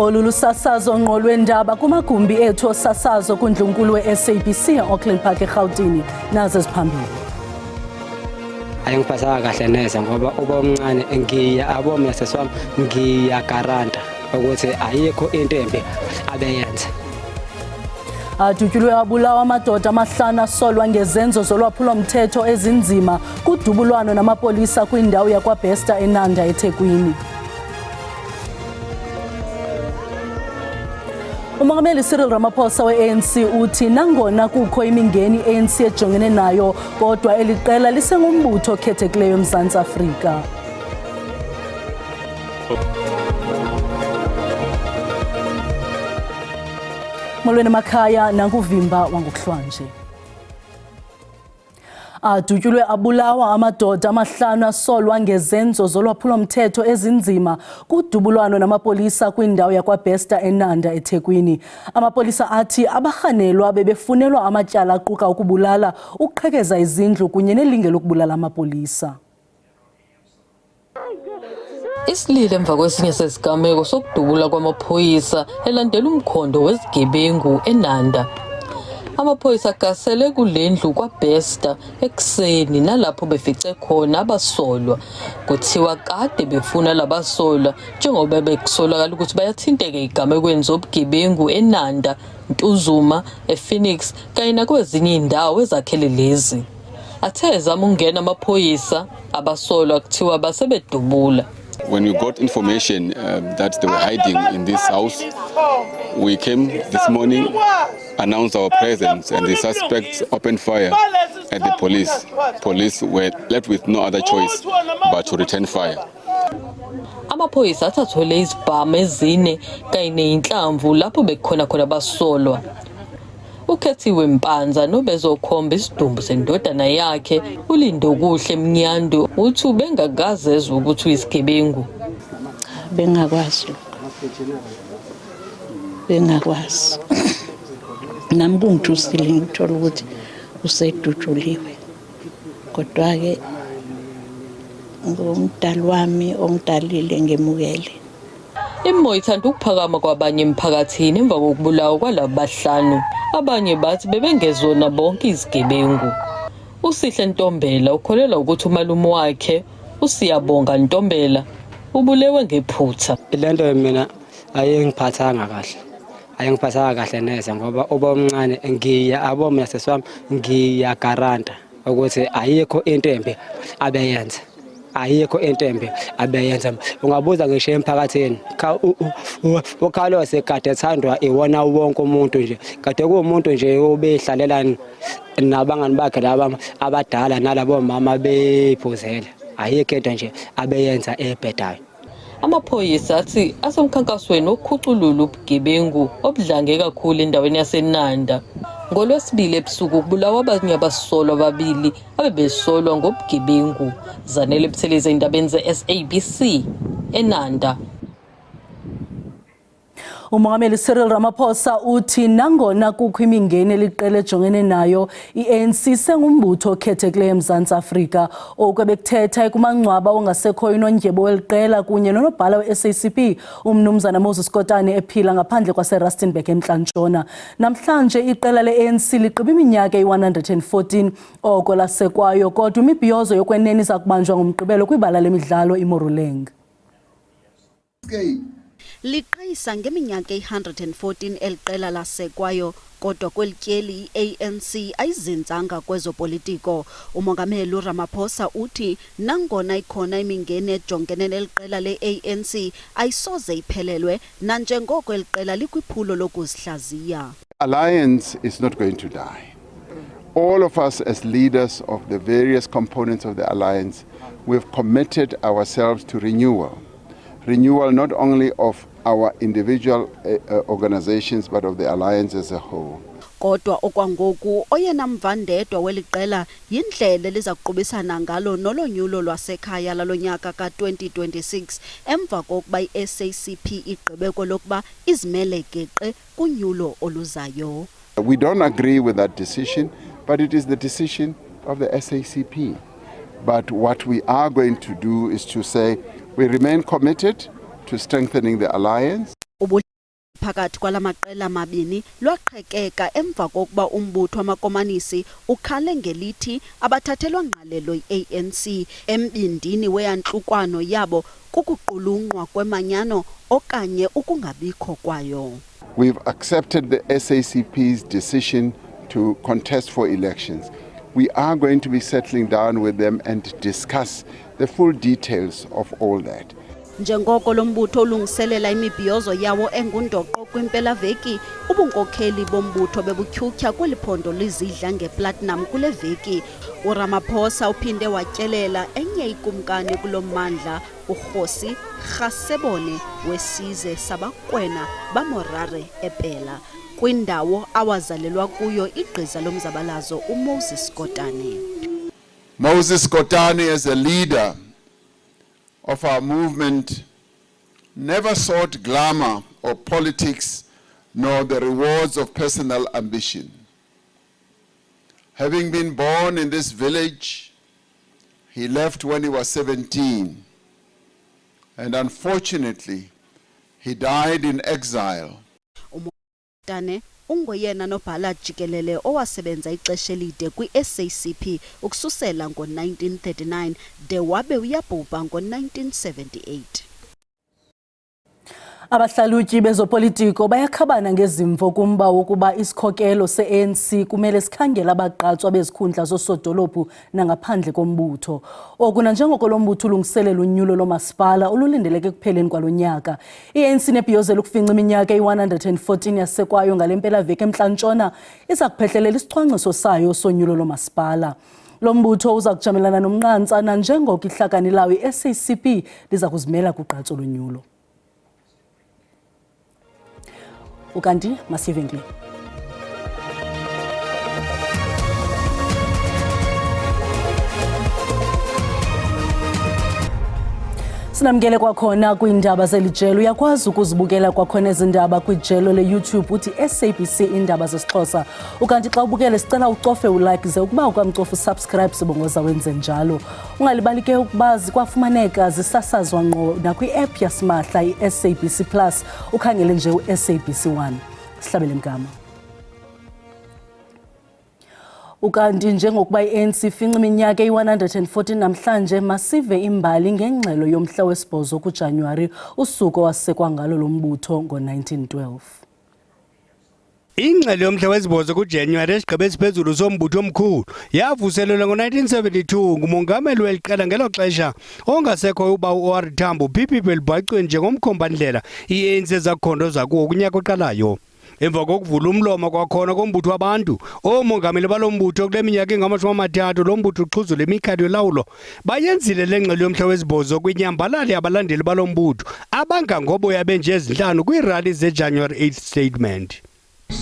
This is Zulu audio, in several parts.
Olulu sasazo ngqo lwendaba kumagumbi ethu osasazo kuNdlunkulu we-SABC e-Auckland Park eGauteng nazo ziphambili. Ayengiphathanga kahle neze ngoba uba omncane ngiyabona yaseswami ngiyagaranta ukuthi ayikho into embi abeyenza. Adutyulwe abulawa amadoda amahlanu asolwa ngezenzo zolwaphulomthetho ezinzima kudubulwano namapolisa kwindawo yakwaBesta eNanda eThekwini. Umongameli Cyril Ramaphosa we-ANC uthi nangona kukho imingeni i-ANC ejongene nayo kodwa eliqela lisengumbutho okhethekileyo eMzantsi Afrika. Molweni emakhaya nankuvimba wangokuhlwanje. Adutyulwe abulawa amadoda amahlanu asolwa ngezenzo zolwaphulomthetho ezinzima kudubulwano namapolisa kwindawo yakwaBesta eNanda eThekwini. Amapolisa athi abarhanelwa bebefunelwa amatyala aquka ukubulala, ukuqhekeza izindlu kunye nelinge lokubulala amapolisa. Isilile emva kwesinye sezigameko sokudubula kwamaphoyisa elandela umkhondo wezigebengu eNanda. Amaphoyisa agasele kulendlu kwaBesta ekuseni nalapho befice khona abasolwa. Kuthiwa kade befuna labasolwa njengoba bekusolakala ukuthi bayathinteka igamekweni zobugebengu eNanda, Ntuzuma, ePhoenix kanye nakwezinye indawo ezakhele lezi. Athe ezama ukungena amaphoyisa abasolwa kuthiwa basebedubula. When we got information that they were hiding in this house, we came this morning, announced our presence, and the suspects opened fire at the police. Police were left with no other choice but to return fire. Amaphoyisa athathole izibhamu ezine kanye neyinhlamvu lapho bekhona basolwa. Ukhethiwe Mpanza nobezokhomba isidumbu sendodana yakhe uLindo Kuhle Mnyando uthi ubengakazezwa ukuthi uyisigebengu. Bengakwazi nami kungithusile ngithola ukuthi usedutshuliwe kodwa ke ngomdali wami ongidalile ngemukele. Imimoya ithanda ukuphakama kwabanye emphakathini emva kokubulawa kwalabo bahlanu. Abanye bathi bebengezona bonke izigebengu. Usihle Ntombela ukholelwa ukuthi umalume wakhe uSiyabonga Ntombela ubulewe ngephutha. Lento mina ayengiphathanga kahle. Ayengiphathanga kahle neze ngoba uba omncane ngiyabona yaseswami ngiyagaranta ukuthi ayikho into embi abeyenza. Ayikho into embi abeyenza. Ungabuza ngisho emphakathini ukhalo sekade ethandwa iwona wonke umuntu nje kade kuumuntu nje obehlalela nabangani bakhe laba abadala nalabo mama bephuzela. Ayikho into nje abeyenza ebhedayo. Amaphoyisa athi asemkhankasweni okukhuculula ubugebengu obudlange kakhulu endaweni yaseNanda. NgoLwesibili ebusuku kubulawa abanye abasolwa ababili abebesolwa ngobugebengu. Zanele Buthelezi indabeni ze-SABC eNanda. Umongameli Cyril Ramaphosa uthi nangona kukho imingeni eliqela ejongene nayo i-ANC sengumbutho okhethekileyo eMzantsi Afrika okwebekuthetha kumangcwaba ongasekhoyo unondyebo weliqela kunye nonobhala we-SACP umnumzana Moses Kotane ephila ngaphandle kwaseRustenburg eMntla-Ntshona. Namhlanje iqela le-ANC ligqiba iminyaka eyi-114 oko lasekwayo kodwa imibhiyozo yokwenene iza kubanjwa ngomgqibelo kwibala lemidlalo iMoruleng. Liqhayisa ngeminyaka eyi-114 eliqela lasekwayo kodwa kwelityeli i-ANC ayizinzanga kwezopolitiko. Umongameli Ramaphosa uthi nangona ikhona imingeni ejongene neliqela le-ANC ayisoze iphelelwe nanjengoko eliqela likwiphulo lokuzihlaziya. Alliance is not going to die. All of us as leaders of the various components of the alliance, we've committed ourselves to renewal. Renewal not only of our individual organizations but of the alliance as a whole. Kodwa okwangoku oyena mvandedwa weliqela yindlela liza kuqubisana ngalo nolonyulo lwasekhaya lalonyaka ka-2026 emva kokuba i-SACP igqibe lokuba izimele geqe kunyulo oluzayo. We don't agree with that decision, but it is the decision of the SACP. But what we are going to do is to say we remain committed to strengthening the alliance. phakathi kwalamaqela amabini lwaqhekeka emva kokuba umbutho wamakomanisi ukhale ngelithi abathathelwa ngqalelo i-ANC embindini weyantlukwano yabo kukuqulunqwa kwemanyano okanye ukungabikho kwayo. We've accepted the SACP's decision to contest for elections. We are going to be settling down with them and discuss the full details of all that. Njengoko lombutho ulungiselela imibhiyozo yawo engundoqo kwimpelaveki, ubunkokheli bombutho bebutyhutyha kweliphondo lizidla ngeplatinum kule veki. uRamaphosa uphinde watyelela enye ikumkani kulommandla, uKgosi Rasebone wesize sabakwena baMorare ePela, kwindawo awazalelwa kuyo igqiza lomzabalazo uMoses Kotane. Moses Kotane, as a leader of our movement, never sought glamour or politics nor the rewards of personal ambition. Having been born in this village, he left when he was 17, and unfortunately, he died in exile. Kotane ungoyena nobhala jikelele owasebenza ixesha elide kwi-SACP ukususela ngo-1939 de wabe uyabhubha ngo-1978. Abahlalutyi bezopolitiko bayakhabana ngezimvo kumba wokuba isikhokelo se-ANC kumele sikhangela abagqatswa bezikhundla zosodolophu nangaphandle kombutho. Oku nanjengoko lo mbutho ulungiselela unyulo lomasipala olulindeleke ekupheleni kwalo nyaka. I-ANC nebhiyozela ukufinca iminyaka eyi-114 yasekwayo ngale mpelaveki eMntla-Ntshona iza kuphehlelela isicwangciso sayo sonyulo lomasipala. Lo mbutho uza kujamelana nomnqantsa nanjengoko ihlakani lawo i-SACP liza kuzimela kugqatso lonyulo. Ukanti Masive Ngile. Sinamkele kwakhona kwiindaba zelijelo, uyakwazi ukuzibukela kwakhona ezindaba kwijelo le-YouTube uthi SABC Indaba zesiXhosa. Ukanti xa ubukele sicela ucofe ulike ze ukuba ukamcofa usubscribe sibongoza wenze njalo. Ungalibali ke ukuba zikwafumaneka zisasazwa ngqo nakwi-app yasimahla i-SABC Plus, ukhangele nje u-SABC 1. Sihlabele mgama. Ukanti njengokuba i-ANC ifinca iminyaka eyi-114 namhlanje, masive imbali ngengxelo yomhla wesi-8 kuJanuwari, usuku wasekwa ngalo lo mbutho ngo-1912. Ingxelo yomhla wesi-8 kuJanuwari esigqibe esiphezulu sombutho omkhulu yavuselelwa ngo-1972 ngumongameli weliqela ngelo xesha ongasekho uba u-OR Tambo P.P. Belibhacweni njengomkhombandlela i-ANC zakukhondoza kuwo kunyaka oqalayo. Emva kokuvula umlomo kwakhona kombutho wabantu, omongameli balombutho kule minyaka engama-30 lo mbutho uxhuzula imikhatho yolawulo bayenzile le ngxelo yomhla wesi-8 kwinyambalala yabalandeli balombutho abangangoboya benje ezinhlanu kwiirali zeJanuary 8th statement.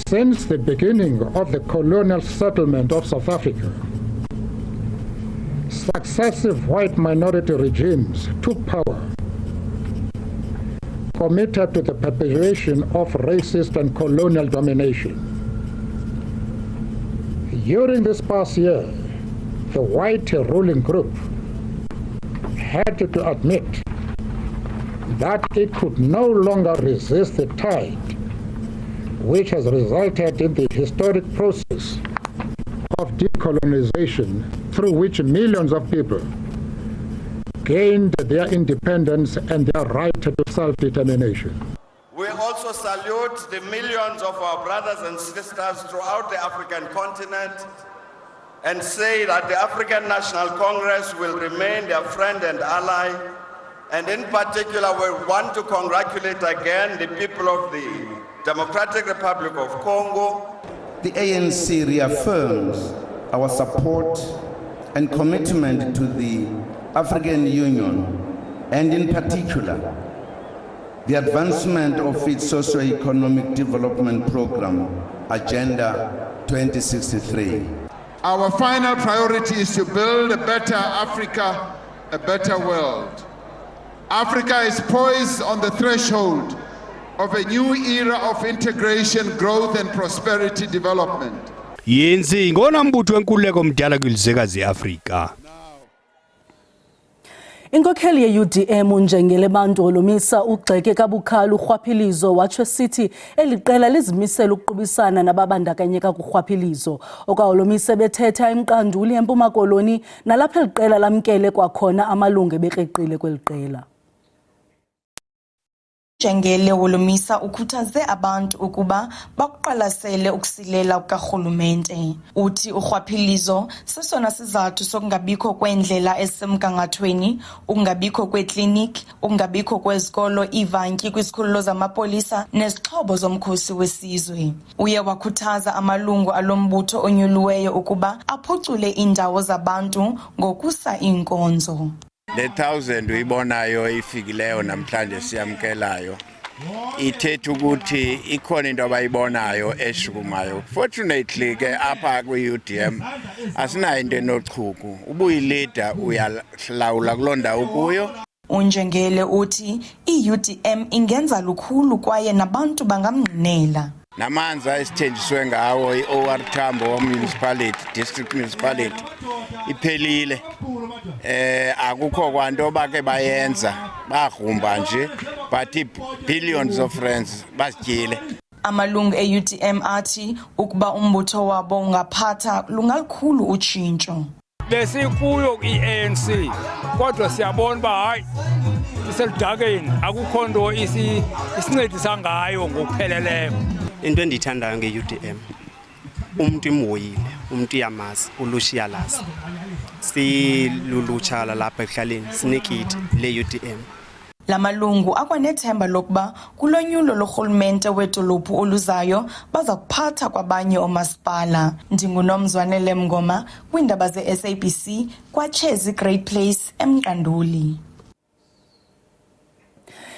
Since the beginning of the colonial settlement of South Africa, successive white minority regimes took power, committed to the perpetuation of racist and colonial domination. During this past year, the white ruling group had to admit that it could no longer resist the tide which has resulted in the historic process of decolonization through which millions of people gained their independence and their right to self-determination. We also salute the millions of our brothers and sisters throughout the African continent and say that the African National Congress will remain their friend and ally. And in particular, we want to congratulate again the people of the Democratic Republic of Congo. The ANC reaffirms our support and commitment to the African Union, and in particular, the advancement of its socio-economic development program, Agenda 2063. Our final priority is to build a better Africa, a better world. Africa is poised on the threshold of a new era of integration, growth and prosperity development. Yenzi ngona mbutho wenkululeko mdala kwilizwekazi Afrika. Inkokheli ye-UDM uNjengele Bantu olomisa ugxeke kabukhali urhwaphilizo watsho sithi eliqela lizimisela ukuqubisana nababandakanyeka kurhwaphilizo. Okwawolomisa bethetha eMqanduli eMpuma Koloni nalapha eliqela lamkele kwakhona amalungu ebekrexile kweliqela. Njengele wolomisa ukhuthaze abantu ukuba bakuqalasele ukusilela kukarhulumente. Uthi urhwaphilizo sesona sizathu sokungabikho kweendlela ezisemgangathweni, ukungabikho kweekliniki, ukungabikho kwezikolo, iivantyi kwisikhululo zamapolisa nezixhobo zomkhosi wesizwe. Uye wakhuthaza amalungu alombutho onyuliweyo ukuba aphucule iindawo zabantu ngokusa iinkonzo. Le 1000 uyibonayo ifikileyo namhlanje siyamkelayo ithetha ukuthi ikhona into abayibonayo eshukumayo. Fortunately ke apha kwi-UDM asinayo into enochuku, ubuyilida uyalawula kuloo ndawo kuyo. uNjengele uthi i-UDM ingenza lukhulu kwaye nabantu bangamngqinela. Namanzi esithenjiswe ngawo i-OR Tambo Municipality, District Municipality iphelile. Akukho kwanto bake bayenza bagrumba nje but billions of rands basityile. Amalungu e-UDM athi ukuba umbutho wabo ungaphatha lungalukhulu utshintsho. Besikuyo i-ANC kodwa siyabona uba hayi iseludakeni akukho nto isincedisa ngayo ngokupheleleyo. Into endiyithandayo nge-UDM umuntu imhoyile, umuntu iyamazi, ulutsha iyalazi. Silulutsha lapha ekuhlaleni sinekiti le-UDM. La malungu akwanethemba lokuba kulonyulo lorhulumente wedolophu oluzayo baza kuphatha kwabanye omasipala. NdinguNomzwanele Mngoma kwiindaba ze-SABC kwaChezi Great Place eMqanduli.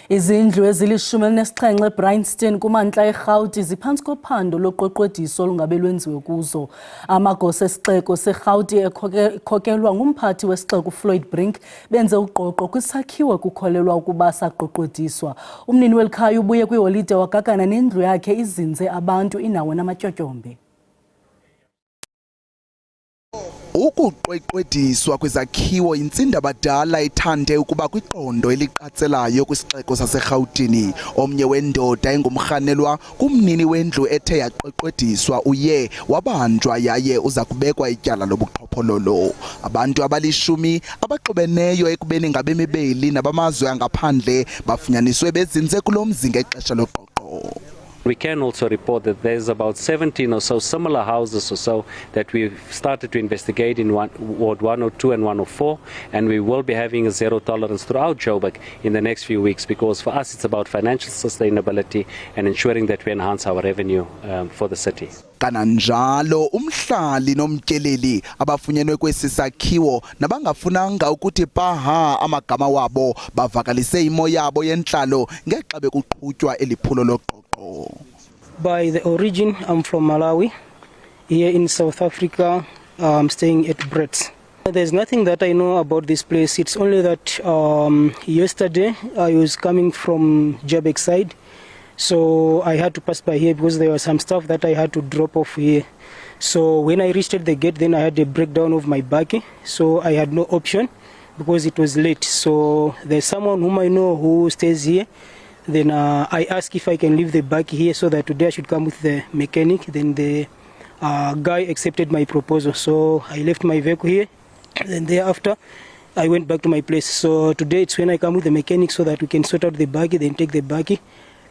Izindlu ezili-17 eBryanston kumantla eRhawuti ziphantsi kophando loqweqwediso olungabe lwenziwe kuzo. Amagosa esixeko seRhawuti ekhokelwa ngumphathi wesixeko uFloyd Brink benze uqoqo kwisakhiwo kukholelwa ukuba saqweqwediswa. Umnini welikhaya ubuye kwiholide wagagana nendlu yakhe izinze abantu inawo namatyotyombe. Ukuqweqwediswa kwezakhiwo intsindabadala ithande ukuba kwiqondo eliqatselayo kwisixeko saseRhawutini. Omnye wendoda engumrhanelwa kumnini wendlu ethe yaqweqwediswa uye wabanjwa yaye uza kubekwa ityala lobuqhophololo. Abantu abali-10 abaxubeneyo ekubeni ngabemi beli nabamazwe angaphandle bafunyaniswe bezinze kulo mzi ngexesha loqoqo. We can also report that there's about 17 or so similar houses or so that we've started to investigate in Ward 102 and 104, and we will be having a zero tolerance throughout Joburg in the next few weeks, because for us it's about financial sustainability and ensuring that we enhance our revenue for the city. Kananjalo umhlali nomtyeleli abafunyenwe kwesi sakhiwo nabangafunanga ukuthi paha amagama wabo bavakalise imo yabo yentlalo ngexa bekuqhutywa eliphulo loqoqo. By the origin, I'm from Malawi. Here in South Africa, I'm staying at Brits. There's nothing that I know about this place. It's only that yesterday I was coming from Joburg side. So I had to pass by here because there was some stuff that I had to drop off here. So when I reached the gate, then I had a breakdown of my back. So I had no option because it was late. So there's someone whom I know who stays here. Then I asked if I can leave the bike here so that today I should come with the mechanic. Then the guy accepted my proposal. So I left my vehicle here. Then thereafter, I went back to my place. So today it's when I come with the mechanic so that we can sort out the buggy, then take the buggy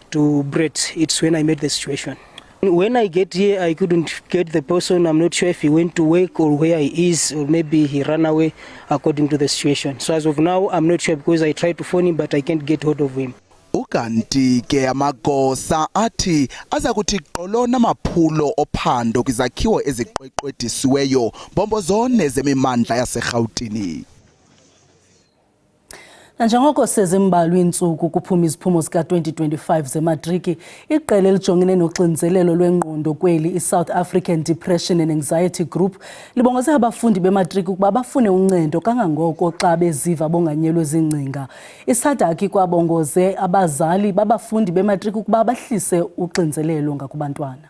to Brett. It's when I met the situation. When I get here, I couldn't get the person. I'm not sure if he went to work or where he is, or maybe he ran away according to the situation. So as of now, I'm not sure because I tried to phone him, but I can't get hold of him. Ukanti ke amagosa athi aza kuthi qolo namaphulo ophando kwizakhiwo eziqweqwedisiweyo mbombo zone zemimandla yaseRhawutini. Njengoko sezimbalwa iintsuku kuphuma iziphumo zika-2025 zematriki, iqela elijongene noxinzelelo lwengqondo kweli iSouth African Depression and Anxiety Group libongoze abafundi bematriki ukuba bafune uncedo kangangoko xa beziva bonganyelwe ziingcinga. ISADAG kwabongoze abazali babafundi bematriki ukuba bahlise uxinzelelo ngakubantwana.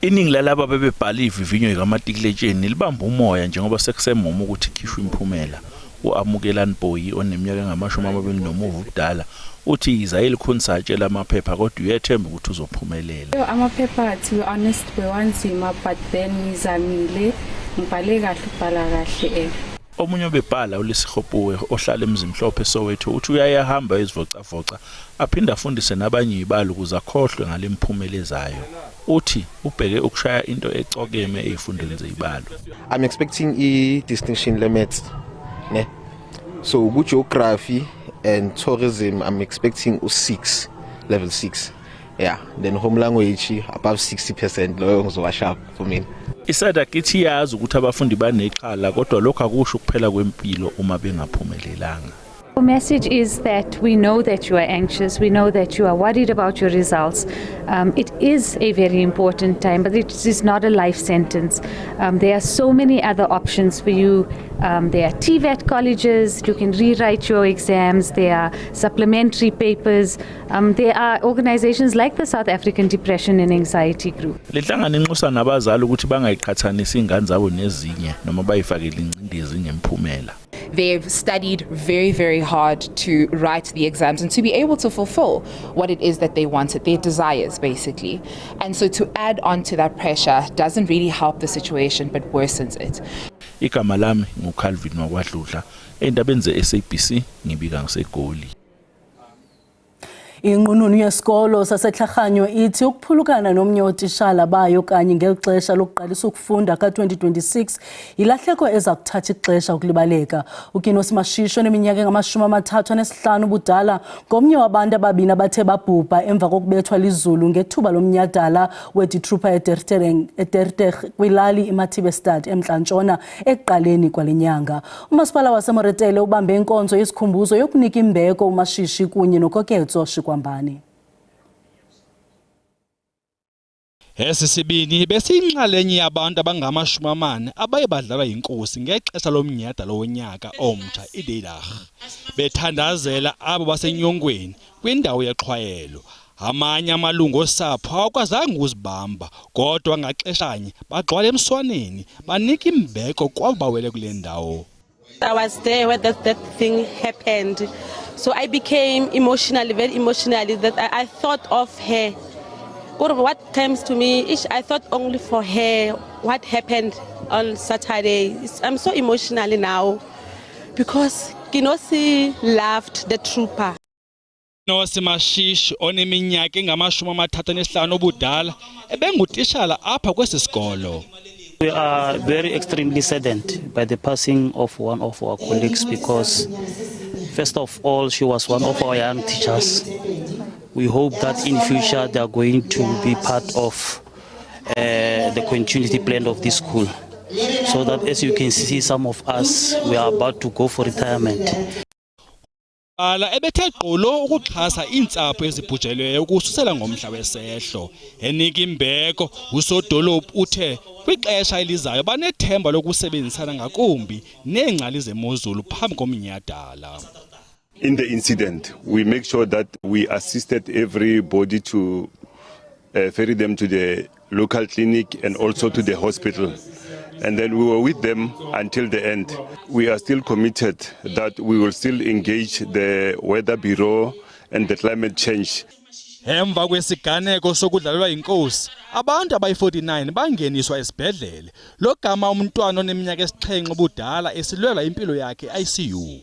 Iningi lalabo bebebhala ivivinyo likamatikuletsheni libamba umoya njengoba sekusemoma ukuthi ikhishwe imphumela. U-Amukelani Boyi oneminyaka engama-21 ubudala uthi izayeli khonsatshela amaphepha kodwa uyethemba ukuthi uzophumelela. Amaphepha to be honest bewanzima but then ngizamile ngibhale kahle ubhala kahle. Omunye obebhala uLesihopuwe ohlala eMzimhlophe Soweto uthi uyayahamba ezivocavoca aphinda afundise nabanye ibalo ukuze akhohlwe ngale mphumela ezayo. Uthi ubheke ukushaya into ecokeme ezifundweni zezibalo. I'm expecting distinction limits. Ne? So good geography and tourism I'm expecting 6, level 6. Yeah, then home language above 60% loyo ngizowasha for me. Isada kithi yazi ukuthi abafundi baneqhala kodwa lokho akusho kuphela kwempilo uma bengaphumelelanga. The message is that we know that you are anxious, we know that you are worried about your results. It is a very important time, but it is not a life sentence. There are so many other options for you. There are TVET colleges, you can rewrite your exams, there are supplementary papers, there are organizations like the South African Depression and Anxiety Group. Lehlangana inxusa nabazali ukuthi bangayiqhathanisa ingane zabo nezinye noma bayifakele ingcindezi ngemphumela. They've studied very, very hard to write the exams and to be able to fulfill what it is that they wanted, their desires basically. And so to add on to that pressure doesn't really help the situation but worsens it. Igama lami nguCalvin Makwadludla endabeni ze-SABC ngibika ngiseGoli. Inqununu yesikolo saseThlahanyo ithi ukuphulukana nomnye otishala bayo kanye ngelixesha lokuqalisa ukufunda ka-2026 ilahleko eza kuthatha ixesha ukulibaleka. Ukinos Mashisho neminyaka engama-35 ubudala ngomnye wabantu ababini abathe babhubha emva kokubethwa lizulu ngethuba lomnyhadala weDitroopa eDertig kwilali iMathibestad eMntla-Ntshona ekuqaleni kwale nyanga. Umasipala waseMoretele ubambe inkonzo yesikhumbuzo yokunika imbeko uMashishi kunye nokoketso kwambani. Esisibini besiyinxalenye yabantu abangama-40 abaye badlala inkosi ngexesha lomnyhadala wonyaka omtsha iDeidag. Bethandazela abo basenyongweni kwindawo yexhwayelo. Amanye amalungu osapho awakwazanga ukuzibamba kodwa ngaxeshanye bagxwala emswaneni banika imbeko kwabo bawele kule ndawo. I was there when that thing happened. So I became very emotionally that I thought of her. What comes to me, I thought only for her, what happened on Saturday. I'm so emotional now because Kinosi loved the trooper. Nosi Mashish oneminyaka engama-35 obudala ebengutishala apha kwesi sikolo. We are very extremely saddened by the passing of one of our colleagues because first of all, she was one of our young teachers. We hope that in future they are going to be part of the continuity plan of this school. So that as you can see, some of us, we are about to go for retirement. Ala ebethe gqolo ukuxhasa iintsapho ezibhujelweyo ukususela ngomhla wesehlo. Enika imbeko usodolophu uthe kwixesha elizayo banethemba lokusebenzisana ngakumbi neengcali zemozulu phambi komnyhadala. In the incident, we make sure that we assisted everybody to ferry them to the local clinic and also to the hospital. And then we were with them until the end. We are still committed that we will still engage the Weather Bureau and the climate change. Emva kwesiganeko sokudlalelwa inkosi, abantu abayi-49 bangeniswa esibhedlele. Lo gama umntwana oneminyaka 7 obudala esilwela impilo yakhe ICU.